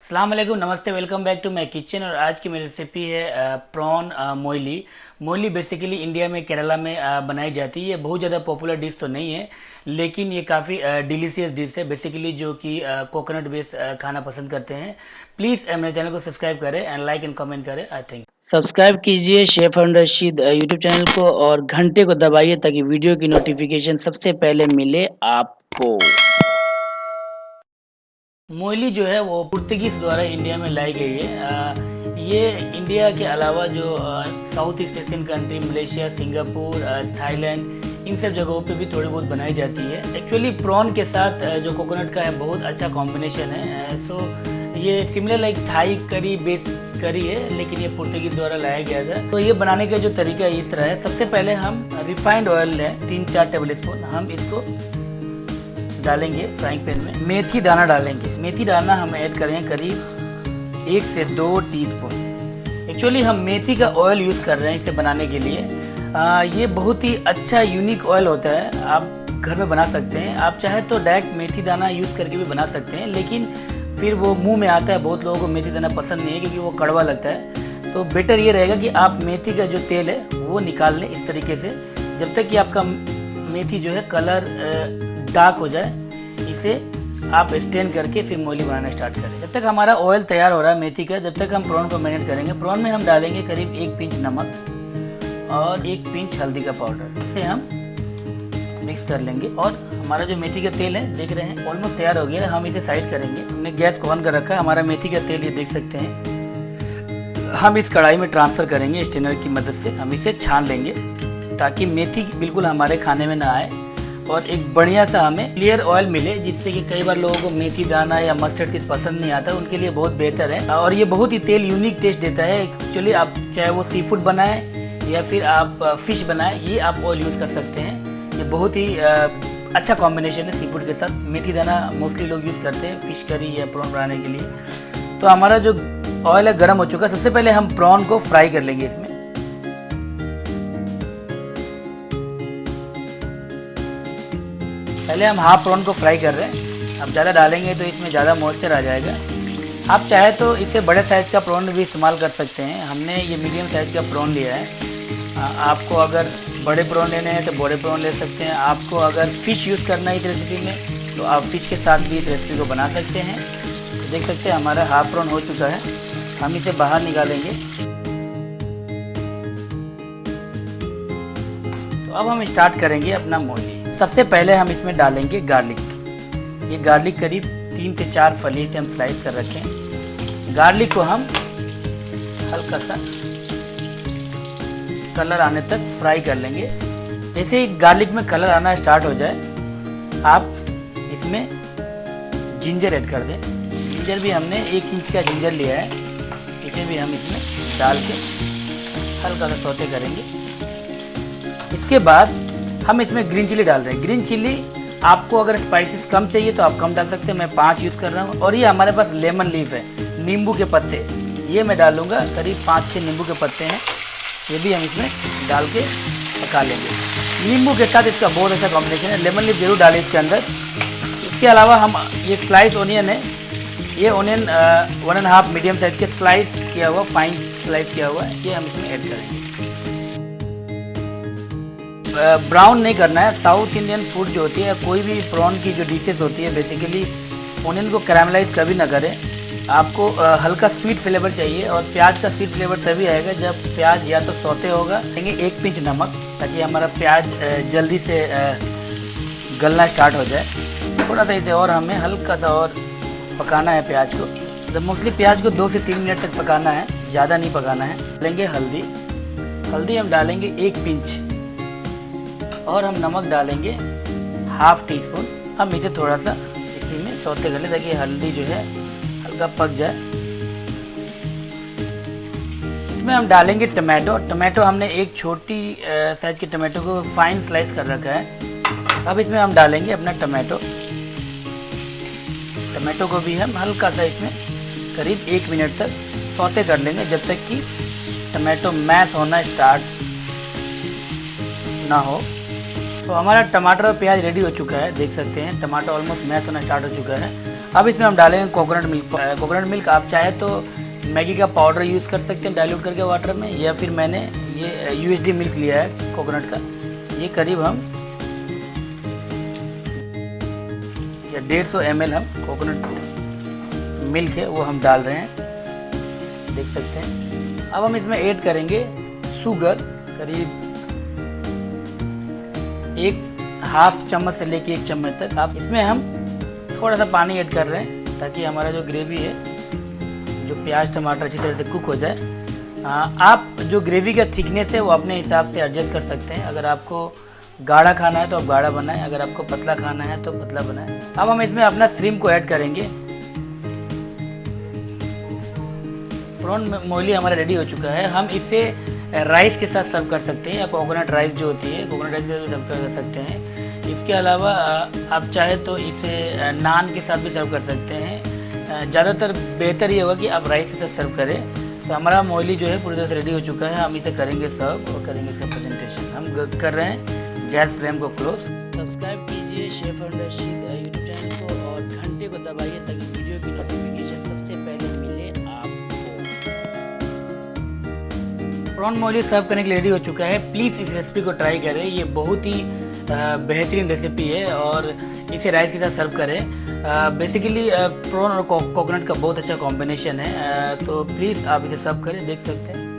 अस्सलाम वालेकुम, नमस्ते, welcome back to my kitchen. और आज की मेरी रेसिपी है prawn moilee. Moilee basically India में केरला में बनाई जाती है। ये बहुत ज़्यादा पॉपुलर डिश तो नहीं है, लेकिन ये काफ़ी डिलीशियस डिश है बेसिकली, जो कि कोकोनट बेस्ड खाना पसंद करते हैं। प्लीज़ मेरे चैनल को सब्सक्राइब करें एंड लाइक एंड कमेंट करें। आई थिंक सब्सक्राइब कीजिए शेफ रशीद यूट्यूब चैनल को और घंटे को दबाइए ताकि वीडियो की नोटिफिकेशन सबसे पहले मिले आपको। मोइली जो है वो पुर्तगीज द्वारा इंडिया में लाई गई है। ये इंडिया के अलावा जो south east Asian country Malaysia, Singapore, Thailand, इन सब जगहों पे भी थोड़ी बहुत बनाई जाती है। एक्चुअली प्रॉन के साथ जो कोकोनट का है बहुत अच्छा कॉम्बिनेशन है। सो ये similar like Thai curry base curry है, लेकिन ये पुर्तगीज द्वारा लाया गया था। तो ये बनाने का जो तरीका इस तरह है। सबसे पहले हम रिफाइंड ऑयल लें 3-4 टेबल स्पून। हम इसको डालेंगे फ्राइंग पैन में। मेथी दाना डालेंगे। मेथी दाना हम ऐड करें करीब 1 से 2 टीस्पून। एक्चुअली हम मेथी का ऑयल यूज़ कर रहे हैं इसे बनाने के लिए। ये बहुत ही अच्छा यूनिक ऑयल होता है, आप घर में बना सकते हैं। आप चाहे तो डायरेक्ट मेथी दाना यूज़ करके भी बना सकते हैं, लेकिन फिर वो मुंह में आता है। बहुत लोगों को मेथी दाना पसंद नहीं है क्योंकि वो कड़वा लगता है। तो बेटर ये रहेगा कि आप मेथी का जो तेल है वो निकाल लें इस तरीके से, जब तक कि आपका मेथी जो है कलर डार्क हो जाए। इसे आप स्टेन करके फिर मोइली बनाना स्टार्ट करें। जब तक हमारा ऑयल तैयार हो रहा है मेथी का, जब तक हम प्रॉन को मैरिनेट करेंगे। प्रॉन में हम डालेंगे करीब 1 पिंच नमक और 1 पिंच हल्दी का पाउडर। इसे हम मिक्स कर लेंगे। और हमारा जो मेथी का तेल है देख रहे हैं ऑलमोस्ट तैयार हो गया है। हम इसे साइड करेंगे। हमने गैस को ऑन कर रखा है। हमारा मेथी का तेल ये देख सकते हैं। हम इस कढ़ाई में ट्रांसफ़र करेंगे स्टेनर की मदद से। हम इसे छान लेंगे ताकि मेथी बिल्कुल हमारे खाने में ना आए और एक बढ़िया सा हमें क्लियर ऑयल मिले, जिससे कि कई बार लोगों को मेथी दाना या मस्टर्ड सीड पसंद नहीं आता, उनके लिए बहुत बेहतर है। और ये बहुत ही तेल यूनिक टेस्ट देता है। एक्चुअली आप चाहे वो सी फूड बनाएं या फिर आप फिश बनाएं, ये आप ऑयल यूज़ कर सकते हैं। ये बहुत ही अच्छा कॉम्बिनेशन है सी फूड के साथ। मेथी दाना मोस्टली लोग यूज़ करते हैं फिश करी या प्रॉन बनाने के लिए। तो हमारा जो ऑयल है गर्म हो चुका है। सबसे पहले हम प्रॉन को फ्राई कर लेंगे इसमें। पहले हम हाफ प्रॉन को फ्राई कर रहे हैं। अब ज़्यादा डालेंगे तो इसमें ज़्यादा मॉइस्चर आ जाएगा। आप चाहे तो इसे बड़े साइज़ का प्रॉन भी इस्तेमाल कर सकते हैं। हमने ये मीडियम साइज़ का प्रॉन लिया है। आपको अगर बड़े प्रॉन लेने हैं तो बड़े प्रॉन ले सकते हैं। आपको अगर फ़िश यूज़ करना है इस रेसिपी में तो आप फ़िश के साथ भी इस रेसिपी को बना सकते हैं। तो देख सकते हैं हमारा हाफ प्रॉन हो चुका है। हम इसे बाहर निकालेंगे। तो अब हम स्टार्ट करेंगे अपना मोइली। सबसे पहले हम इसमें डालेंगे गार्लिक। ये गार्लिक करीब 3 से 4 फली से हम स्लाइस कर रखें। गार्लिक को हम हल्का सा कलर आने तक फ्राई कर लेंगे। जैसे ही गार्लिक में कलर आना स्टार्ट हो जाए, आप इसमें जिंजर ऐड कर दें। जिंजर भी हमने 1 इंच का जिंजर लिया है। इसे भी हम इसमें डाल के हल्का सा सौते करेंगे। इसके बाद हम इसमें ग्रीन चिली डाल रहे हैं। ग्रीन चिली आपको अगर स्पाइसेस कम चाहिए तो आप कम डाल सकते हैं। मैं 5 यूज़ कर रहा हूँ। और ये हमारे पास लेमन लीफ है, नींबू के पत्ते, ये मैं डालूंगा। करीब 5-6 नींबू के पत्ते हैं, ये भी हम इसमें डाल के पका लेंगे। नींबू के साथ इसका बहुत अच्छा कॉम्बिनेशन है। लेमन लीफ जरूर डालें इसके अंदर। इसके अलावा हम ये स्लाइस ओनियन है, ये ओनियन 1.5 मीडियम साइज़ के स्लाइस किया हुआ, फाइन स्लाइस किया हुआ है, ये हम इसमें ऐड करेंगे। ब्राउन नहीं करना है। साउथ इंडियन फूड जो होती है, कोई भी प्रॉन की जो डिशेस होती है, बेसिकली ओनियन को कैरामलाइज कभी ना करें। आपको हल्का स्वीट फ्लेवर चाहिए। और प्याज का स्वीट फ्लेवर तभी आएगा जब प्याज या तो सौते होगा। देंगे 1 पिंच नमक ताकि हमारा प्याज जल्दी से गलना स्टार्ट हो जाए। थोड़ा सा इसे और हमें हल्का सा और पकाना है प्याज को। तो मोस्टली प्याज को 2 से 3 मिनट तक पकाना है, ज़्यादा नहीं पकाना है। डालेंगे हल्दी। हल्दी हम डालेंगे 1 पिंच और हम नमक डालेंगे ½ टीस्पून। हम इसे थोड़ा सा इसी में सौते कर लें ताकि हल्दी जो है हल्का पक जाए। इसमें हम डालेंगे टमाटो। टमाटो हमने एक छोटी साइज के टमाटो को फाइन स्लाइस कर रखा है। अब इसमें हम डालेंगे अपना टमाटो। टमाटो को भी हम हल्का सा इसमें करीब 1 मिनट तक सौते कर लेंगे, जब तक कि टमाटो मैश होना स्टार्ट ना हो। तो हमारा टमाटर और प्याज रेडी हो चुका है। देख सकते हैं टमाटर ऑलमोस्ट मैश होना स्टार्ट हो चुका है। अब इसमें हम डालेंगे कोकोनट मिल्क। कोकोनट मिल्क आप चाहे तो मैगी का पाउडर यूज़ कर सकते हैं डाइल्यूट करके वाटर में, या फिर मैंने ये UHT मिल्क लिया है कोकोनट का। ये करीब हम 150 ml हम कोकोनट मिल्क है वो हम डाल रहे हैं, देख सकते हैं। अब हम इसमें ऐड करेंगे शुगर, करीब 1/2 चम्मच से लेके 1 चम्मच तक। आप इसमें हम थोड़ा सा पानी ऐड कर रहे हैं ताकि हमारा जो ग्रेवी है, जो प्याज टमाटर अच्छी तरह से कुक हो जाए। आप जो ग्रेवी का थिकनेस है वो अपने हिसाब से एडजस्ट कर सकते हैं। अगर आपको गाढ़ा खाना है तो आप गाढ़ा बनाएं, अगर आपको पतला खाना है तो पतला बनाएं। अब हम इसमें अपना श्रिम्प को ऐड करेंगे। प्रॉन मोइली हमारा रेडी हो चुका है। हम इसे राइस के साथ सर्व कर सकते हैं, या कोकोनट राइस जो होती है, कोकोनट राइस के साथ सर्व कर सकते हैं। इसके अलावा आप चाहे तो इसे नान के साथ भी सर्व कर सकते हैं। ज़्यादातर बेहतर ये होगा कि आप राइस के साथ सर्व करें। तो हमारा मोइली जो है पूरी तरह से रेडी हो चुका है। हम इसे करेंगे सर्व और करेंगे इसका प्रेजेंटेशन। हम कर रहे हैं गैस फ्लेम को क्लोज। सब्सक्राइब कीजिए शेफ रशीद यूट्यूब चैनल को और घंटे को दबाइए ताकि वीडियो की नोटिफिकेशन सबसे पहले मिले आपको। प्रॉन मोइली सर्व करने के लिए रेडी हो चुका है। प्लीज़ इस रेसिपी को ट्राई करें, ये बहुत ही बेहतरीन रेसिपी है और इसे राइस के साथ सर्व करें। बेसिकली प्रॉन और कोकोनट का बहुत अच्छा कॉम्बिनेशन है, तो प्लीज़ आप इसे सर्व करें, देख सकते हैं।